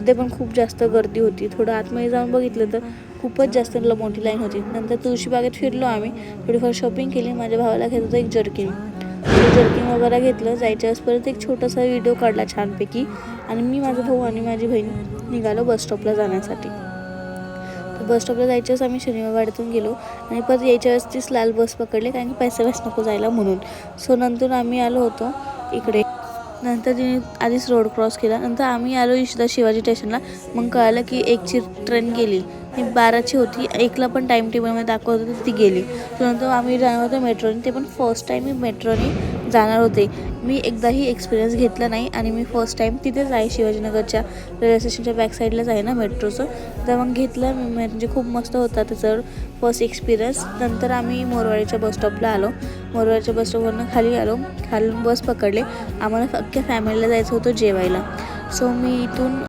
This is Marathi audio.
तिथे पण खूप जास्त गर्दी होती. थोडं आतमध्ये जाऊन बघितलं तर खूपच जास्त मोठी लाईन होती. नंतर तुळशीबागेत फिरलो आम्ही, थोडीफार शॉपिंग केली. माझ्या भावाला घ्यायचं होतं एक जर्किन, जर्किन वगैरे घेतलं. जायच्या वेळेस परत एक छोटासा व्हिडिओ काढला छानपैकी आणि मी, माझा भाऊ आणि माझी बहीण निघालो बस स्टॉपला जाण्यासाठी. तर बस स्टॉपला जायच्या वेळेस आम्ही शनिवारवाड्यातून गेलो आणि परत यायच्या वेळेस तीच लाल बस पकडली, कारण की पैसे वेस्ट नको जायला म्हणून. सो नंतर आम्ही आलो होतो इकडे. नंतर तिने आधीच रोड क्रॉस केला. नंतर आम्ही आलो इथं शिवाजी स्टेशनला. मग कळालं की 1ची ट्रेन गेली, ती 12ची होती. 1ला पण टाईम टेबलमध्ये दाखवत होती, ती गेली. सो नंतर आम्ही जाणार होतो मेट्रोने. ते पण फर्स्ट टाईम मी मेट्रोने जाणार होते. मी एकदाही एक्सपिरियन्स घेतला नाही आणि मी फर्स्ट टाईम तिथेच आहे, शिवाजीनगरच्या रेल्वे स्टेशनच्या बॅक साईडलाच आहे ना मेट्रोचं. तर मग घेतलं मी, म्हणजे खूप मस्त होता त्याचं फर्स्ट एक्सपिरियन्स. नंतर आम्ही मोरवाडीच्या बसस्टॉपला आलो. मोरवाडीच्या बसस्टॉपवरून खाली आलो, खालून बस पकडले. आम्हाला अख्ख्या फॅमिलीला जायचं होतं जेवायला. सो मी इथून